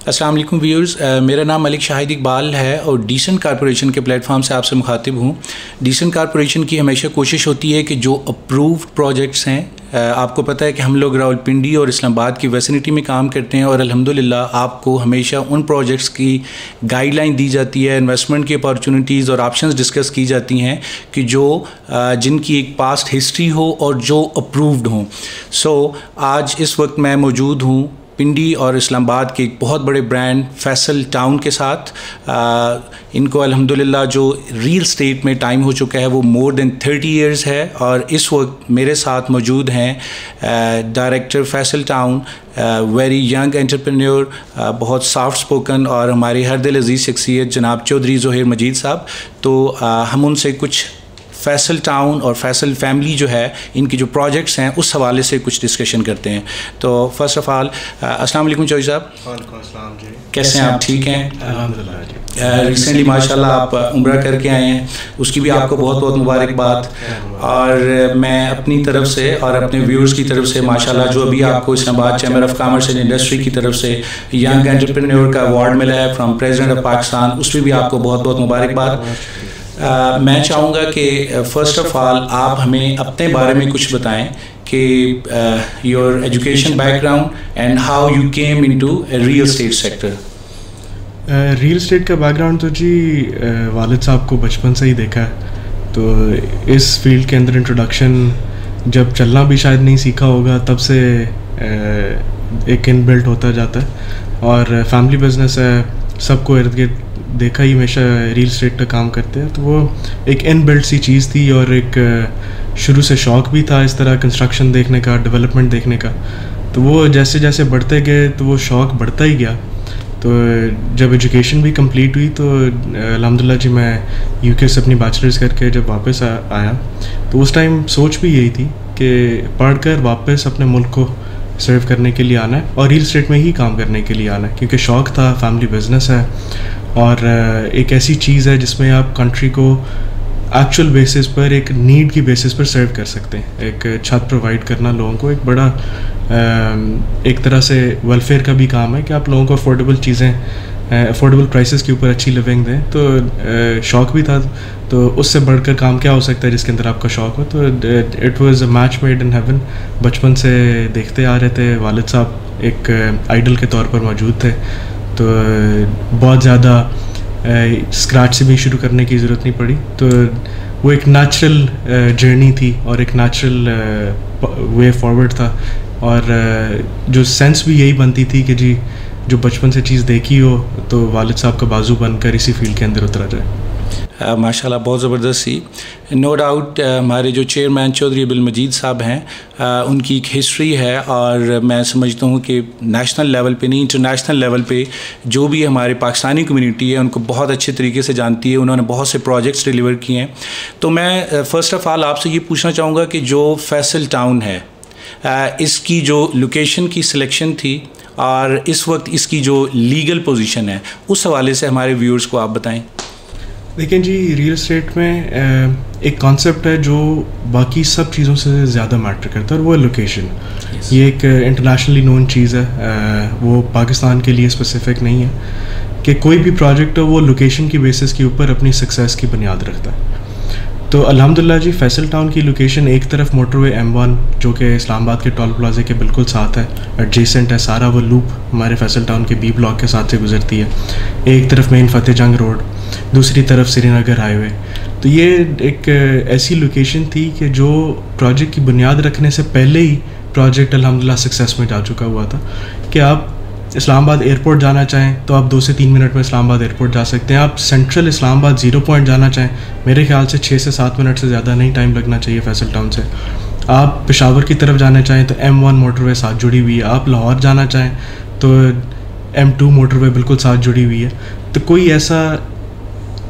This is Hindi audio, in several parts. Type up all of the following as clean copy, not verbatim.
अस्सलाम वालेकुम व्यूअर्स, मेरा नाम मलिक शाहिद इकबाल है और डिसेंट कॉरपोरेशन के प्लेटफॉर्म से आपसे मुखातिब हूँ। डिसेंट कॉरपोरेशन की हमेशा कोशिश होती है कि जो अप्रूव्ड प्रोजेक्ट्स हैं, आपको पता है कि हम लोग रावलपिंडी और इस्लामाबाद की वेसिनिटी में काम करते हैं और अल्हम्दुलिल्लाह आपको हमेशा उन प्रोजेक्ट्स की गाइडलाइन दी जाती है, इन्वेस्टमेंट की अपॉर्चुनिटीज़ और ऑप्शंस डिस्कस की जाती हैं कि जो जिनकी एक पास्ट हिस्ट्री हो और जो अप्रूव्ड हों। सो आज इस वक्त मैं मौजूद हूँ पिंडी और इस्लामाबाद के एक बहुत बड़े ब्रांड फैसल टाउन के साथ। इनको अल्हम्दुलिल्लाह जो रियल स्टेट में टाइम हो चुका है वो मोर देन 30 इयर्स है और इस वक्त मेरे साथ मौजूद हैं director Faisal town, very young entrepreneur, बहुत सॉफ्ट स्पोकन और हमारी हर दिल अजीज़ शख्सियत जनाब चौधरी ज़ोहैर मजीद साहब। तो हम उनसे कुछ फैसल टाउन और फैसल फैमिली जो है इनकी जो प्रोजेक्ट्स हैं उस हवाले से कुछ डिस्कशन करते हैं। तो फर्स्ट ऑफ़ ऑल अस्सलाम वालेकुम चौधरी साहब, कैसे हैं आप? ठीक हैं अल्हम्दुलिल्लाह। रिसेंटली माशाल्लाह आप उम्रा करके आए हैं, उसकी भी आपको बहुत बहुत मुबारकबाद। और मैं अपनी तरफ से और अपने व्यूअर्स की तरफ से माशाल्लाह जो अभी आपको Islamabad chamber of commerce and industry की तरफ से यंग एंटरप्रेन्योर का अवार्ड मिला है फ्रॉम प्रेसिडेंट ऑफ पाकिस्तान, उस पर भी आपको बहुत बहुत मुबारकबाद। मैं चाहूँगा कि फ़र्स्ट ऑफ़ ऑल आप हमें अपने बारे में कुछ बताएं कि your education background and how you came into real estate sector. Real estate का बैकग्राउंड तो जी वालिद साहब को बचपन से ही देखा है, तो इस फील्ड के अंदर इंट्रोडक्शन जब चलना भी शायद नहीं सीखा होगा तब से एक इनबिल्ट होता जाता है। और फैमिली बिजनेस है, सबको इर्द गिर्द देखा ही हमेशा रियल स्टेट का काम करते हैं, तो वो एक इनबिल्ट सी चीज़ थी और एक शुरू से शौक़ भी था इस तरह कंस्ट्रक्शन देखने का, डेवलपमेंट देखने का। तो वो जैसे जैसे बढ़ते गए तो वो शौक़ बढ़ता ही गया। तो जब एजुकेशन भी कंप्लीट हुई तो अल्हम्दुलिल्लाह जी मैं यूके से अपनी बैचलर्स करके जब वापस आया तो उस टाइम सोच भी यही थी कि पढ़कर वापस अपने मुल्क को सर्व करने के लिए आना है और रियल स्टेट में ही काम करने के लिए आना है, क्योंकि शौक़ था, फैमिली बिजनेस है और एक ऐसी चीज़ है जिसमें आप कंट्री को एक्चुअल बेसिस पर, एक नीड की बेसिस पर सर्व कर सकते हैं। एक छत प्रोवाइड करना लोगों को एक बड़ा एक तरह से वेलफेयर का भी काम है कि आप लोगों को अफोर्डेबल चीज़ें, अफोर्डेबल प्राइसेस के ऊपर अच्छी लिविंग दें। तो शौक़ भी था, तो उससे बढ़कर काम क्या हो सकता है जिसके अंदर आपका शौक़ हो। तो it was a match made in heaven. बचपन से देखते आ रहे थे, वालिद साहब एक आइडल के तौर पर मौजूद थे, तो बहुत ज़्यादा स्क्रैच से भी शुरू करने की ज़रूरत नहीं पड़ी। तो वो एक नेचुरल जर्नी थी और एक नेचुरल वे फॉरवर्ड था और जो सेंस भी यही बनती थी कि जी जो बचपन से चीज़ देखी हो तो वालिद साहब का बाजू बनकर इसी फील्ड के अंदर उतरा जाए। माशाल्लाह बहुत ज़बरदस्त सी। नो डाउट हमारे जो चेयरमैन चौधरी अब्दुल मजीद साहब हैं उनकी एक हिस्ट्री है और मैं समझता हूँ कि नेशनल लेवल पे नहीं, इंटरनेशनल लेवल पे जो भी हमारे पाकिस्तानी कम्युनिटी है उनको बहुत अच्छे तरीके से जानती है। उन्होंने बहुत से प्रोजेक्ट्स डिलीवर किए हैं। तो मैं फ़र्स्ट ऑफ़ ऑल आपसे ये पूछना चाहूँगा कि जो फैसल टाउन है इसकी जो लोकेशन की सिलेक्शन थी और इस वक्त इसकी जो लीगल पोजीशन है उस हवाले से हमारे व्यूअर्स को आप बताएं। देखिए जी, रियल स्टेट में एक कॉन्सेप्ट है जो बाकी सब चीज़ों से ज़्यादा मैटर करता है और वो है लोकेशन। ये एक इंटरनेशनली नोन चीज़ है, वो पाकिस्तान के लिए स्पेसिफिक नहीं है कि कोई भी प्रोजेक्ट हो वो लोकेशन की बेसिस के ऊपर अपनी सक्सेस की बुनियाद रखता है। तो अल्हम्दुलिल्लाह जी फैसल टाउन की लोकेशन एक तरफ मोटरवे M1 जो कि इस्लामाबाद के टोल प्लाजे के बिल्कुल साथ है, एडजेसेंट है, सारा वो लूप हमारे फैसल टाउन के B ब्लॉक के साथ से गुजरती है। एक तरफ मेन फतेह जंग रोड, दूसरी तरफ श्रीनगर हाईवे। तो ये एक ऐसी लोकेशन थी कि जो प्रोजेक्ट की बुनियाद रखने से पहले ही प्रोजेक्ट अल्हम्दुलिल्लाह सक्सेस में जा चुका हुआ था कि आप इस्लामाबाद एयरपोर्ट जाना चाहें तो आप 2 से 3 मिनट में इस्लामाबाद एयरपोर्ट जा सकते हैं। आप सेंट्रल इस्लामाबाद 0 पॉइंट जाना चाहें, मेरे ख्याल से 6 से 7 मिनट से ज़्यादा नहीं टाइम लगना चाहिए फैसल टाउन से। आप पेशावर की तरफ जाना चाहें तो M1 मोटरवे साथ जुड़ी हुई है। आप लाहौर जाना चाहें तो M2 मोटरवे बिल्कुल साथ जुड़ी हुई है। तो कोई ऐसा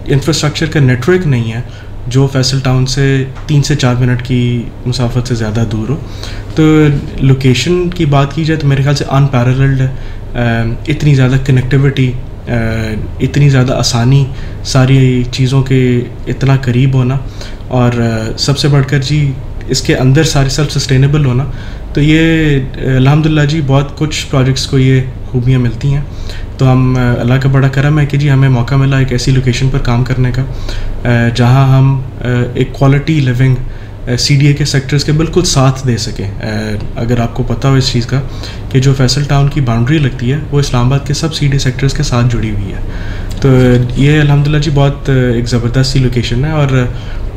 इंफ्रास्ट्रक्चर का नेटवर्क नहीं है जो फैसल टाउन से 3 से 4 मिनट की मुसाफत से ज़्यादा दूर हो। तो लोकेशन की बात की जाए तो मेरे ख्याल से अनपैरेलल्ड है। इतनी ज़्यादा कनेक्टिविटी, इतनी ज़्यादा आसानी, सारी चीज़ों के इतना करीब होना और सबसे बढ़कर जी इसके अंदर सारे सेल्फ सस्टेनेबल होना। तो ये अल्हम्दुलिल्लाह जी बहुत कुछ प्रोजेक्ट्स को ये खूबियाँ मिलती हैं तो हम अल्लाह का बड़ा करम है कि जी हमें मौका मिला एक ऐसी लोकेशन पर काम करने का जहां हम एक क्वालिटी लिविंग CDA के सेक्टर्स के बिल्कुल साथ दे सकें। अगर आपको पता हो इस चीज़ का कि जो फैसल टाउन की बाउंड्री लगती है वो इस्लामाबाद के सब CDA सेक्टर्स के साथ जुड़ी हुई है। तो ये अल्हम्दुलिल्लाह जी बहुत एक ज़बरदस्त सी लोकेशन है, और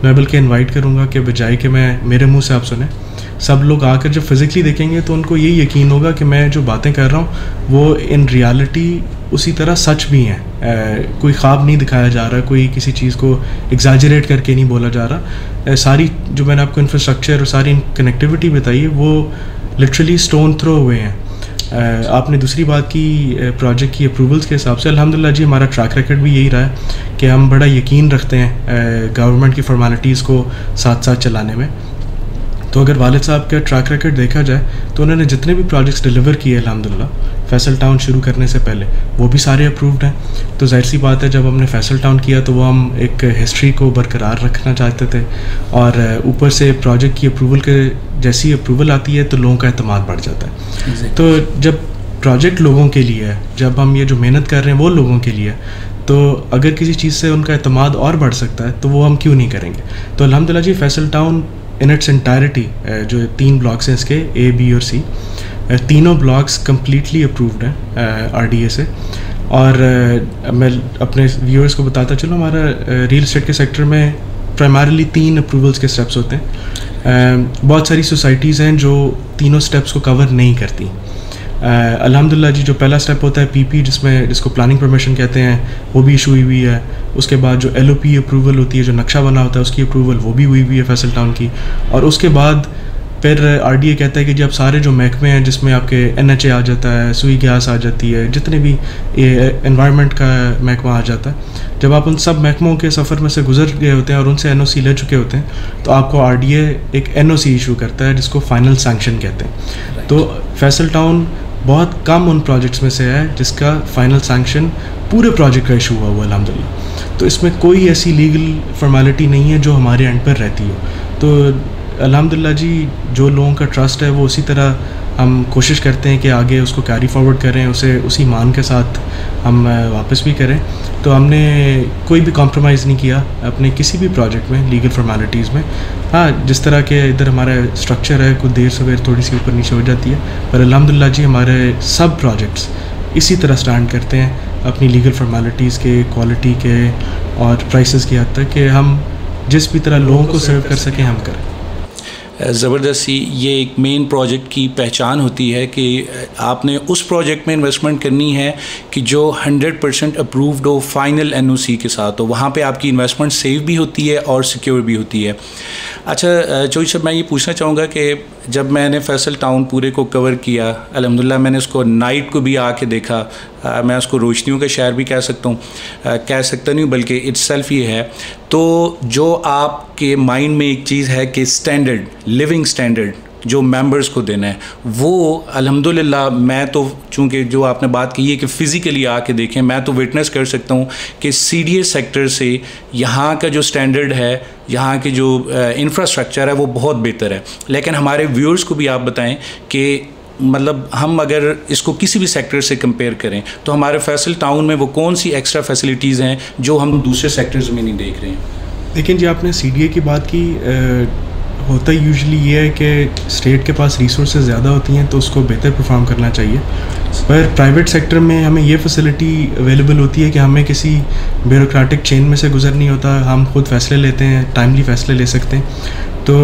मैं बल्कि इनवाइट करूँगा कि बजाय कि मैं मेरे मुंह से आप सुने, सब लोग आकर जब फिज़िकली देखेंगे तो उनको यही यकीन होगा कि मैं जो बातें कर रहा हूँ वो इन रियलिटी उसी तरह सच भी हैं। कोई ख्वाब नहीं दिखाया जा रहा, कोई किसी चीज़ को एग्जैजरेट करके नहीं बोला जा रहा। सारी जो मैंने आपको इंफ्रास्ट्रक्चर और सारी कनेक्टिविटी बताई है वो लिटरली स्टोन थ्रो हुए हैं। आपने दूसरी बात की प्रोजेक्ट की अप्रूवल्स के हिसाब से, अल्हम्दुलिल्लाह जी हमारा ट्रैक रिकॉर्ड भी यही रहा है कि हम बड़ा यकीन रखते हैं गवर्नमेंट की फॉर्मेलिटीज़ को साथ साथ चलाने में। तो अगर वालिद साहब का ट्रैक रिकॉर्ड देखा जाए तो उन्होंने जितने भी प्रोजेक्ट्स डिलीवर किए अल्हम्दुलिल्लाह फैसल टाउन शुरू करने से पहले, वो भी सारे अप्रूव्ड हैं। तो जाहिर सी बात है जब हमने फैसल टाउन किया तो वो हम एक हिस्ट्री को बरकरार रखना चाहते थे, और ऊपर से प्रोजेक्ट की अप्रूवल के जैसी अप्रूवल आती है तो लोगों का एतमाद बढ़ जाता है। तो जब प्रोजेक्ट लोगों के लिए है, जब हम ये जो मेहनत कर रहे हैं वो लोगों के लिए है, तो अगर किसी चीज़ से उनका एतमाद और बढ़ सकता है तो वो हम क्यों नहीं करेंगे। तो अल्हम्दुलिल्लाह जी Faisal town in its entirety, जो 3 ब्लॉक्स हैं इसके A, B और C, तीनों ब्लॉक्स कम्प्लीटली अप्रूव्ड हैं RDA से। और मैं अपने व्यूअर्स को बताता चलो, हमारा रियल एस्टेट के सेक्टर में प्राइमरीली 3 अप्रूवल्स के स्टेप्स होते हैं। बहुत सारी सोसाइटीज़ हैं जो तीनों स्टेप्स को कवर नहीं करती। अल्हम्दुलिल्लाह जी जो पहला स्टेप होता है PP, जिसको प्लानिंग परमिशन कहते हैं, वो भी इशू हुई हुई है। उसके बाद जो LOP अप्रूवल होती है, जो नक्शा बना होता है उसकी अप्रूवल, वो भी हुई हुई है फैसल टाउन की। और उसके बाद फिर RDA कहता है कि जी आप सारे जो महकमे हैं जिसमें आपके NHA आ जाता है, सुई गैस आ जाती है, जितने भी एनवायरनमेंट का महकमा आ जाता है, जब आप उन सब महकमों के सफ़र में से गुजर गए होते हैं और उनसे NOC ले चुके होते हैं तो आपको RDA एक NOC इशू करता है जिसको फाइनल सैंक्शन कहते हैं। तो फैसल टाउन बहुत कम उन प्रोजेक्ट्स में से है जिसका फाइनल सैंक्शन पूरे प्रोजेक्ट का इशू हुआ अल्हम्दुलिल्लाह। तो इसमें कोई ऐसी लीगल फॉर्मेलिटी नहीं है जो हमारे एंड पर रहती हो। तो अल्हम्दुलिल्लाह जी जो लोगों का ट्रस्ट है वो उसी तरह हम कोशिश करते हैं कि आगे उसको कैरी फॉरवर्ड करें, उसे उसी मान के साथ हम वापस भी करें। तो हमने कोई भी कॉम्प्रोमाइज़ नहीं किया अपने किसी भी प्रोजेक्ट में लीगल फॉर्मेलिटीज़ में। हाँ, जिस तरह के इधर हमारा स्ट्रक्चर है कुछ देर सवेर थोड़ी सी ऊपर नीचे हो जाती है, पर अल्हम्दुलिल्लाह जी हमारे सब प्रोजेक्ट्स इसी तरह स्टैंड करते हैं अपनी लीगल फॉर्मेलिटीज़ के, क्वालिटी के और प्राइसेस की हद तक, कि हम जिस भी तरह लोगों को सर्व कर सकें हम करें। ज़बरदस्ती ये एक मेन प्रोजेक्ट की पहचान होती है कि आपने उस प्रोजेक्ट में इन्वेस्टमेंट करनी है कि जो 100% अप्रूव्ड हो, फाइनल NOC के साथ हो। वहाँ पे आपकी इन्वेस्टमेंट सेफ भी होती है और सिक्योर भी होती है। अच्छा चौधरी साहब, मैं ये पूछना चाहूँगा कि जब मैंने फैसल टाउन पूरे को कवर किया, अल्हम्दुलिल्लाह मैंने उसको नाइट को भी आके देखा, मैं उसको रोशनियों का शहर भी कह सकता हूँ, कह सकता नहीं बल्कि इट्सेल्फ ये है। तो जो आपके माइंड में एक चीज़ है कि स्टैंडर्ड, लिविंग स्टैंडर्ड जो मेंबर्स को देना है, वो अल्हम्दुलिल्लाह मैं तो चूँकि जो आपने बात की है कि फ़िज़िकली आके देखें, मैं तो विटनेस कर सकता हूँ कि CDA सेक्टर से यहाँ का जो स्टैंडर्ड है, यहाँ के जो इंफ्रास्ट्रक्चर है वो बहुत बेहतर है। लेकिन हमारे व्यूअर्स को भी आप बताएं कि मतलब हम अगर इसको किसी भी सेक्टर से कंपेयर करें तो हमारे फैसल टाउन में वो कौन सी एक्स्ट्रा फैसिलिटीज़ हैं जो हम दूसरे सेक्टर्स में नहीं देख रहे हैं। लेकिन जी आपने CDA की बात की, होता यूजुअली ये है कि स्टेट के पास रिसोर्सेज ज़्यादा होती हैं तो उसको बेहतर परफॉर्म करना चाहिए, पर प्राइवेट सेक्टर में हमें ये फैसिलिटी अवेलेबल होती है कि हमें किसी ब्यूरोक्रेटिक चेन में से गुजर नहीं होता, हम खुद फैसले लेते हैं, टाइमली फैसले ले सकते हैं। तो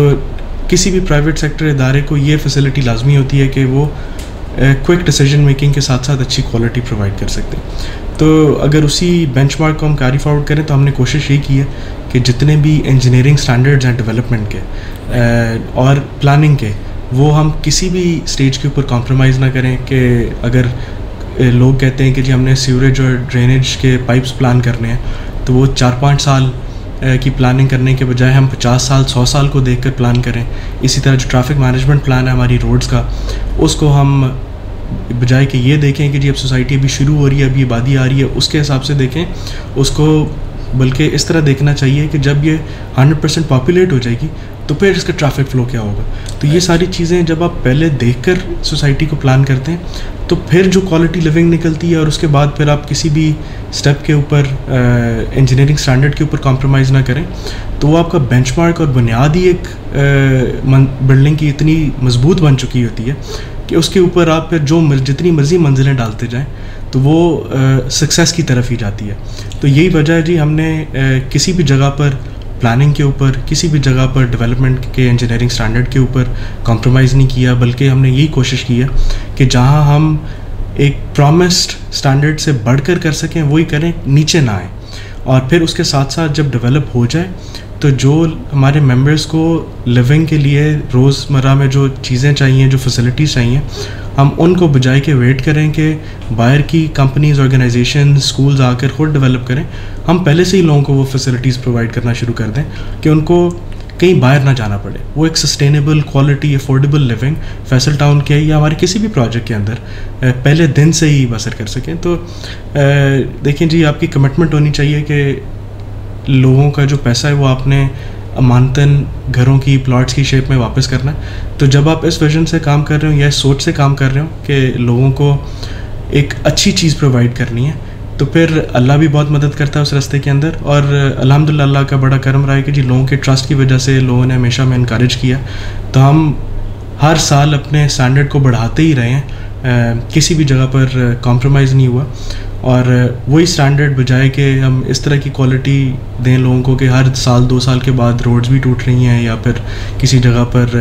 किसी भी प्राइवेट सेक्टर इदारे को ये फैसिलिटी लाजमी होती है कि वो क्विक डिसीजन मेकिंग के साथ साथ अच्छी क्वालिटी प्रोवाइड कर सकते हैं। तो अगर उसी बेंचमार्क को हम कैरी फॉरवर्ड करें तो हमने कोशिश ये की है कि जितने भी इंजीनियरिंग स्टैंडर्ड्स हैं डेवलपमेंट के और प्लानिंग के, वो हम किसी भी स्टेज के ऊपर कॉम्प्रोमाइज़ ना करें। कि अगर लोग कहते हैं कि जी हमने सीवरेज और ड्रेनेज के पाइप्स प्लान करने हैं तो वो 4-5 साल की प्लानिंग करने के बजाय हम 50 साल 100 साल को देखकर प्लान करें। इसी तरह जो ट्रैफिक मैनेजमेंट प्लान है हमारी रोड्स का, उसको हम बजाय कि ये देखें कि जी अब सोसाइटी अभी शुरू हो रही है, अभी आबादी आ रही है, उसके हिसाब से देखें, उसको बल्कि इस तरह देखना चाहिए कि जब ये 100% पॉपुलेट हो जाएगी तो फिर इसका ट्रैफिक फ़्लो क्या होगा। तो ये सारी चीज़ें जब आप पहले देखकर सोसाइटी को प्लान करते हैं तो फिर जो क्वालिटी लिविंग निकलती है, और उसके बाद फिर आप किसी भी स्टेप के ऊपर इंजीनियरिंग स्टैंडर्ड के ऊपर कॉम्प्रोमाइज़ ना करें, तो वो आपका बेंचमार्क और बुनियाद ही एक बिल्डिंग की इतनी मजबूत बन चुकी होती है कि उसके ऊपर आप फिर जितनी मर्ज़ी मंजिलें डालते जाएं तो वो सक्सेस की तरफ ही जाती है। तो यही वजह है जी, हमने किसी भी जगह पर प्लानिंग के ऊपर, किसी भी जगह पर डेवलपमेंट के इंजीनियरिंग स्टैंडर्ड के ऊपर कॉम्प्रोमाइज़ नहीं किया, बल्कि हमने यही कोशिश की है कि जहां हम एक प्रॉमिस्ड स्टैंडर्ड से बढ़कर कर सकें वही करें, नीचे ना आए। और फिर उसके साथ साथ जब डेवलप हो जाए तो जो हमारे मेंबर्स को लिविंग के लिए रोज़मर्रा में जो चीज़ें चाहिए, जो फैसिलिटीज़ चाहिए, हम उनको बजाय के वेट करें कि बाहर की कंपनीज़, ऑर्गेनाइजेशन, स्कूल्स आकर खुद डेवलप करें, हम पहले से ही लोगों को वो फैसिलिटीज़ प्रोवाइड करना शुरू कर दें कि उनको कहीं बाहर ना जाना पड़े। वो एक sustainable, quality, affordable living Faisal town के या हमारे किसी भी प्रोजेक्ट के अंदर पहले दिन से ही बसर कर सकें। तो देखें जी, आपकी कमिटमेंट होनी चाहिए कि लोगों का जो पैसा है वो आपने अमानतन घरों की, प्लॉट्स की शेप में वापस करना है। तो जब आप इस विजन से काम कर रहे हो या इस सोच से काम कर रहे हो कि लोगों को एक अच्छी चीज़ प्रोवाइड करनी है, तो फिर अल्लाह भी बहुत मदद करता है उस रास्ते के अंदर। और अल्हम्दुलिल्लाह अल्लाह का बड़ा करम रहा है कि जी लोगों के ट्रस्ट की वजह से लोगों ने हमेशा हमें इनकरेज किया, तो हम हर साल अपने स्टैंडर्ड को बढ़ाते ही रहे हैं, किसी भी जगह पर कॉम्प्रोमाइज़ नहीं हुआ। और वही स्टैंडर्ड बजाय कि हम इस तरह की क्वालिटी दें लोगों को कि हर साल 2 साल के बाद रोड्स भी टूट रही हैं या फिर किसी जगह पर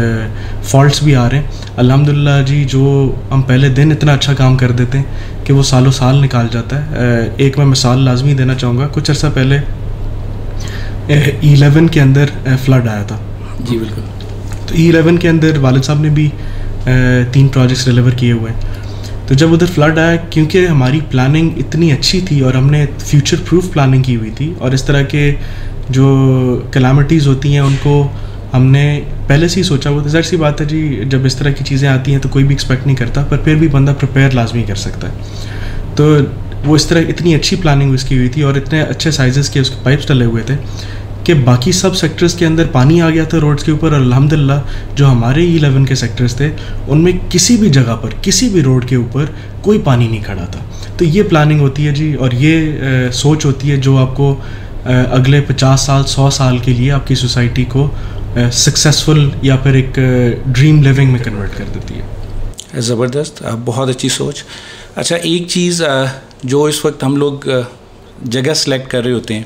फॉल्ट्स भी आ रहे हैं, अल्हम्दुलिल्लाह जी जो हम पहले दिन इतना अच्छा काम कर देते हैं कि वो सालों साल निकाल जाता है। एक मैं मिसाल लाजमी देना चाहूँगा। कुछ अर्सा पहले 11 के अंदर फ्लड आया था। जी बिल्कुल। तो 11 के अंदर वालिद साहब ने भी 3 प्रोजेक्ट्स डिलीवर किए हुए हैं। तो जब उधर फ्लड आया, क्योंकि हमारी प्लानिंग इतनी अच्छी थी और हमने फ्यूचर प्रूफ प्लानिंग की हुई थी, और इस तरह के जो कैलामिटीज़ होती हैं उनको हमने पहले से ही सोचा हुआ था। ज़ाहिर सी बात है जी, जब इस तरह की चीज़ें आती हैं तो कोई भी एक्सपेक्ट नहीं करता, पर फिर भी बंदा प्रिपेयर लाजमी कर सकता है। तो वो इस तरह इतनी अच्छी प्लानिंग उसकी हुई थी और इतने अच्छे साइज़ के उसके पाइप्स डले हुए थे कि बाकी सब सेक्टर्स के अंदर पानी आ गया था रोड्स के ऊपर। और अल्हम्दुलिल्लाह जो हमारे E11 के सेक्टर्स थे उनमें किसी भी जगह पर, किसी भी रोड के ऊपर कोई पानी नहीं खड़ा था। तो ये प्लानिंग होती है जी, और ये सोच होती है जो आपको अगले 50 साल 100 साल के लिए आपकी सोसाइटी को सक्सेसफुल या फिर एक ड्रीम लिविंग में कन्वर्ट कर देती है। ज़बरदस्त, बहुत अच्छी सोच। अच्छा, एक चीज़ जो इस वक्त हम लोग जगह सेलेक्ट कर रहे होते हैं,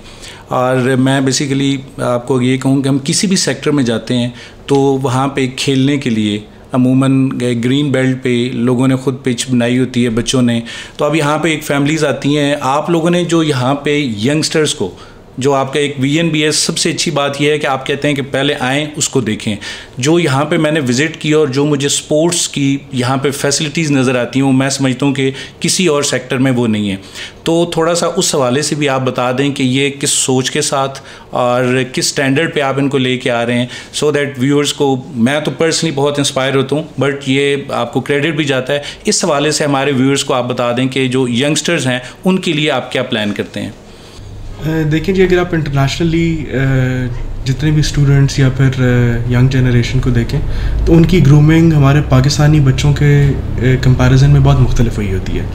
और मैं बेसिकली आपको ये कहूँ कि हम किसी भी सेक्टर में जाते हैं तो वहाँ पे खेलने के लिए अमूमन ग्रीन बेल्ट पे लोगों ने ख़ुद पिच बनाई होती है बच्चों ने। तो अब यहाँ पे एक फैमिलीज़ आती हैं, आप लोगों ने जो यहाँ पे यंगस्टर्स को, जो आपका एक VNBS, सबसे अच्छी बात यह है कि आप कहते हैं कि पहले आएँ उसको देखें। जो यहाँ पे मैंने विज़िट की और जो मुझे स्पोर्ट्स की यहाँ पे फैसिलिटीज़ नज़र आती हैं, वो मैं समझता हूँ कि किसी और सेक्टर में वो नहीं है। तो थोड़ा सा उस हवाले से भी आप बता दें कि ये किस सोच के साथ और किस स्टैंडर्ड पे आप इनको लेके आ रहे हैं, सो दैट व्यूअर्स को, मैं तो पर्सनली बहुत इंस्पायर होता हूँ, बट ये आपको क्रेडिट भी जाता है। इस हवाले से हमारे व्यूअर्स को आप बता दें कि जो यंगस्टर्स हैं उनके लिए आप क्या प्लान करते हैं। देखिए जी, अगर आप इंटरनेशनली जितने भी स्टूडेंट्स या फिर यंग जनरेशन को देखें तो उनकी ग्रूमिंग हमारे पाकिस्तानी बच्चों के कंपैरिजन में बहुत मुख्तलिफ हुई होती है।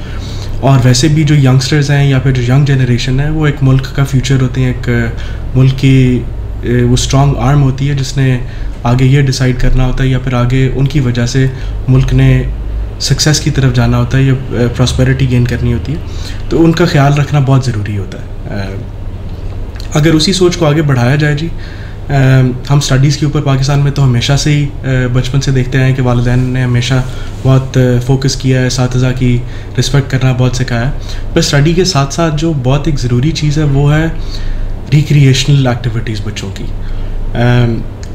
और वैसे भी जो यंगस्टर्स हैं या फिर जो यंग जनरेशन है, वो एक मुल्क का फ्यूचर होते हैं, एक मुल्क की वो स्ट्रॉन्ग आर्म होती है जिसने आगे ये डिसाइड करना होता है या फिर आगे उनकी वजह से मुल्क ने सक्सेस की तरफ जाना होता है या प्रॉस्पेरिटी गेन करनी होती है। तो उनका ख्याल रखना बहुत ज़रूरी होता है। अगर उसी सोच को आगे बढ़ाया जाए जी, हम स्टडीज़ के ऊपर पाकिस्तान में तो हमेशा से ही बचपन से देखते आए हैं कि वालिदैन ने हमेशा बहुत फोकस किया है, इस्तिज़ा की रिस्पेक्ट करना बहुत सिखाया है। पर स्टडी के साथ साथ जो बहुत एक ज़रूरी चीज़ है वो है रिक्रिएशनल एक्टिविटीज़ बच्चों की।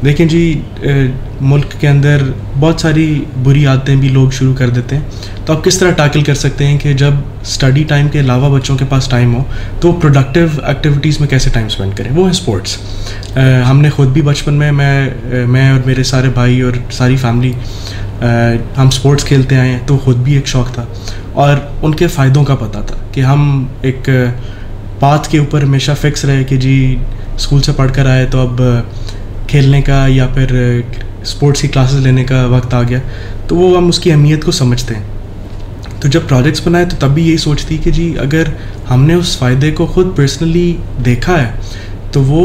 देखें जी, मुल्क के अंदर बहुत सारी बुरी आदतें भी लोग शुरू कर देते हैं। तो आप किस तरह टैकल कर सकते हैं कि जब स्टडी टाइम के अलावा बच्चों के पास टाइम हो तो प्रोडक्टिव एक्टिविटीज़ में कैसे टाइम स्पेंड करें। वो है स्पोर्ट्स। हमने ख़ुद भी बचपन में मैं और मेरे सारे भाई और सारी फैमिली हम स्पोर्ट्स खेलते आए हैं, तो ख़ुद भी एक शौक़ था और उनके फ़ायदों का पता था कि हम एक पाथ के ऊपर हमेशा फिक्स रहे कि जी स्कूल से पढ़ कर आए तो अब खेलने का या फिर स्पोर्ट्स की क्लासेस लेने का वक्त आ गया, तो वो हम उसकी अहमियत को समझते हैं। तो जब प्रोजेक्ट्स बनाए तो तब भी यही सोच थी कि जी अगर हमने उस फ़ायदे को ख़ुद पर्सनली देखा है तो वो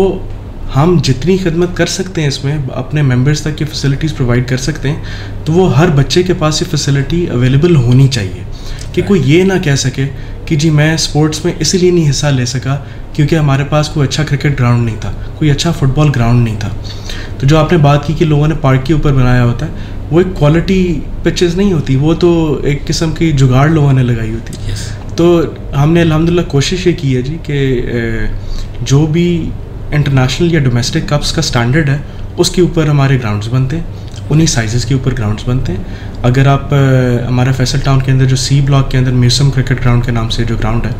हम जितनी खिदमत कर सकते हैं इसमें, अपने मेंबर्स तक ये फैसिलिटीज़ प्रोवाइड कर सकते हैं, तो वो हर बच्चे के पास ये फैसिलिटी अवेलेबल होनी चाहिए कि कोई ये ना कह सके कि जी मैं स्पोर्ट्स में इसीलिए नहीं हिस्सा ले सका क्योंकि हमारे पास कोई अच्छा क्रिकेट ग्राउंड नहीं था, कोई अच्छा फुटबॉल ग्राउंड नहीं था। तो जो आपने बात की कि लोगों ने पार्क के ऊपर बनाया होता है, वो एक क्वालिटी पिचेस नहीं होती, वो तो एक किस्म की जुगाड़ लोगों ने लगाई होती है। तो हमने अल्हम्दुलिल्लाह कोशिश ये की है जी कि जो भी इंटरनेशनल या डोमेस्टिक कप्स का स्टैंडर्ड है उसके ऊपर हमारे ग्राउंड्स बनते हैं, उन्हीं साइज़ के ऊपर ग्राउंड्स बनते हैं। अगर आप हमारा फैसल टाउन के अंदर जो सी ब्लॉक के अंदर मीरसम क्रिकेट ग्राउंड के नाम से जो ग्राउंड है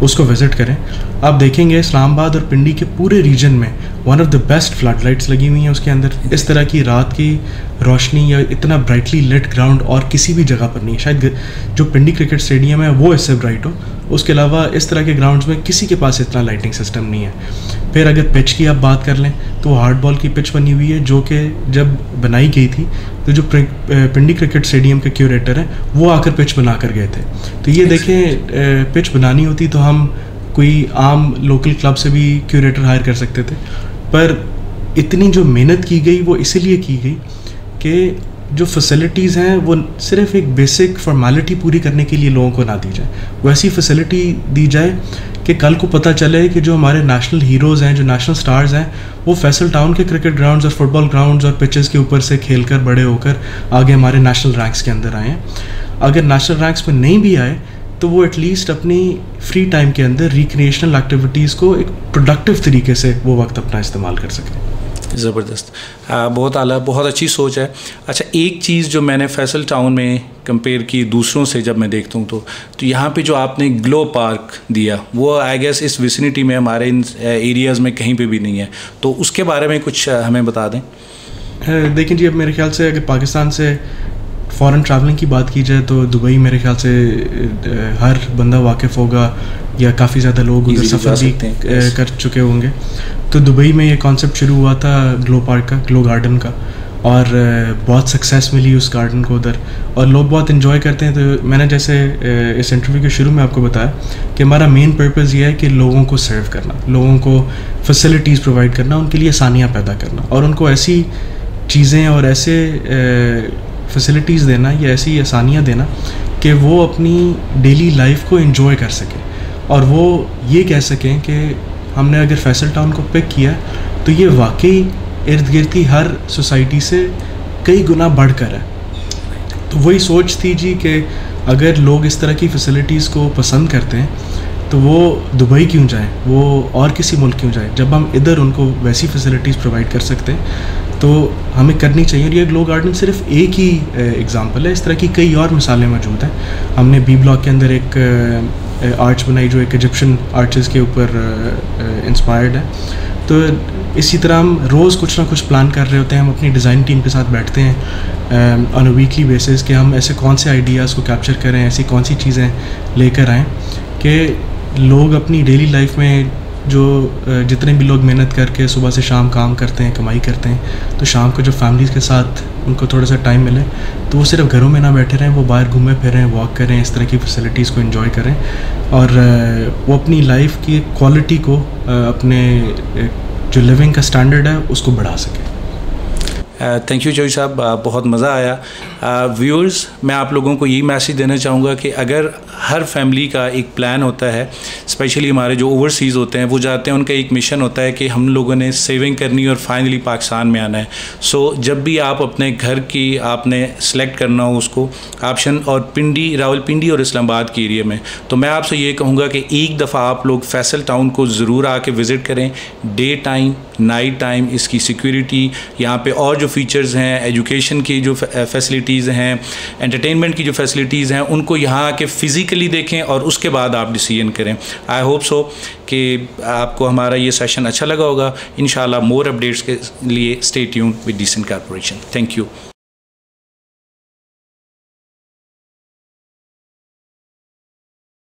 उसको विज़िट करें, आप देखेंगे इस्लामाबाद और पिंडी के पूरे रीजन में one of the best flood lights लगी हुई हैं उसके अंदर। इस तरह की रात की रोशनी या इतना ब्राइटली लिट ग्राउंड और किसी भी जगह पर नहीं है। शायद जो पिंडी क्रिकेट स्टेडियम है वो इससे ब्राइट हो, उसके अलावा इस तरह के ग्राउंड्स में किसी के पास इतना लाइटिंग सिस्टम नहीं है। फिर अगर पिच की आप बात कर लें तो हार्ड बॉल की पिच बनी हुई है जो कि जब बनाई गई थी तो जो पिंडी क्रिकेट स्टेडियम के क्यूरेटर हैं वो आकर पिच बना कर गए थे। तो ये देखें, पिच बनानी होती तो हम कोई आम लोकल क्लब से भी क्यूरेटर हायर कर सकते थे, पर इतनी जो मेहनत की गई वो इसीलिए की गई कि जो फैसिलिटीज़ हैं वो सिर्फ एक बेसिक फॉर्मेलिटी पूरी करने के लिए लोगों को ना दी जाए, वैसी फैसिलिटी दी जाए कि कल को पता चले कि जो हमारे नेशनल हीरोज़ हैं, जो नेशनल स्टार्स हैं, वो फैसल टाउन के क्रिकेट ग्राउंड्स और फुटबॉल ग्राउंड्स और पिचेस के ऊपर से खेलकर बड़े होकर आगे हमारे नेशनल रैंक्स के अंदर आए हैं। अगर नेशनल रैंक्स में नहीं भी आए तो वो एटलीस्ट अपनी फ्री टाइम के अंदर रिक्रिएशनल एक्टिविटीज़ को एक प्रोडक्टिव तरीके से वो वक्त अपना इस्तेमाल कर सकें। ज़बरदस्त, बहुत आला, बहुत अच्छी सोच है। अच्छा, एक चीज़ जो मैंने फैसल टाउन में कंपेयर की दूसरों से जब मैं देखता हूँ तो यहाँ पे जो आपने ग्लो पार्क दिया वो आई गेस इस विसिनिटी में हमारे इन एरियाज़ में कहीं पे भी नहीं है, तो उसके बारे में कुछ हमें बता दें। देखिए जी, अब मेरे ख्याल से अगर पाकिस्तान से फ़ॉरेन ट्रैवलिंग की बात की जाए तो दुबई मेरे ख्याल से हर बंदा वाकिफ़ होगा या काफ़ी ज़्यादा लोग उधर सफ़र भी कर चुके होंगे। तो दुबई में ये कॉन्सेप्ट शुरू हुआ था ग्लो पार्क का, ग्लो गार्डन का, और बहुत सक्सेस मिली उस गार्डन को उधर और लोग बहुत इन्जॉय करते हैं। तो मैंने जैसे इस इंटरव्यू के शुरू में आपको बताया कि हमारा मेन पर्पज़ ये है कि लोगों को सर्व करना, लोगों को फैसिलिटीज़ प्रोवाइड करना, उनके लिए आसानियाँ पैदा करना और उनको ऐसी चीज़ें और ऐसे फैसिलिटीज़ देना या ऐसी आसानियाँ देना कि वो अपनी डेली लाइफ को एंजॉय कर सकें और वो ये कह सकें कि हमने अगर फैसल टाउन को पिक किया तो ये वाकई इर्द गिर्द की हर सोसाइटी से कई गुना बढ़कर है। तो वही सोच थी जी कि अगर लोग इस तरह की फैसिलिटीज़ को पसंद करते हैं तो वो दुबई क्यों जाएं, वो और किसी मुल्क क्यों जाएं, जब हम इधर उनको वैसी फैसिलिटीज़ प्रोवाइड कर सकते हैं तो हमें करनी चाहिए। और ये ग्लो गार्डन सिर्फ एक ही एग्ज़ाम्पल है, इस तरह की कई और मिसालें मौजूद हैं। हमने बी ब्लॉक के अंदर एक आर्च बनाई जो एक इजिप्शियन आर्चेस के ऊपर इंस्पायर्ड है। तो इसी तरह हम रोज़ कुछ ना कुछ प्लान कर रहे होते हैं, हम अपनी डिज़ाइन टीम के साथ बैठते हैं ऑन अ वीकली बेसिस कि हम ऐसे कौन से आइडियाज़ को कैप्चर करें, ऐसी कौन सी चीज़ें लेकर आएँ कि लोग अपनी डेली लाइफ में जो जितने भी लोग मेहनत करके सुबह से शाम काम करते हैं, कमाई करते हैं, तो शाम को जब फैमिलीज़ के साथ उनको थोड़ा सा टाइम मिले तो वो सिर्फ घरों में ना बैठे रहें, वो बाहर घूमें फिरें, वॉक करें, इस तरह की फैसिलिटीज़ को एंजॉय करें और वो अपनी लाइफ की क्वालिटी को, अपने जो लिविंग का स्टैंडर्ड है उसको बढ़ा सकें। थैंक यू जोई साहब, बहुत मज़ा आया। व्यूअर्स, मैं आप लोगों को यही मैसेज देना चाहूँगा कि अगर हर फैमिली का एक प्लान होता है, स्पेशली हमारे जो ओवरसीज़ होते हैं वो जाते हैं, उनका एक मिशन होता है कि हम लोगों ने सेविंग करनी और फाइनली पाकिस्तान में आना है। सो जब भी आप अपने घर की आपने सेलेक्ट करना हो उसको ऑप्शन और पिंडी, रावलपिंडी और इस्लामाबाद के एरिया में, तो मैं आपसे ये कहूँगा कि एक दफ़ा आप लोग फैसल टाउन को ज़रूर आके विज़िट करें। डे टाइम, नाइट टाइम, इसकी सिक्योरिटी, यहाँ पे और जो फीचर्स हैं, एजुकेशन की जो फैसिलिटीज़ हैं, एंटरटेनमेंट की जो फैसिलिटीज़ हैं, उनको यहाँ आके फ़िज़िकली देखें और उसके बाद आप डिसीजन करें। आई होप सो कि आपको हमारा ये सेशन अच्छा लगा होगा। इंशाल्लाह मोर अपडेट्स के लिए stay tuned with Decent Corporation. Thank you.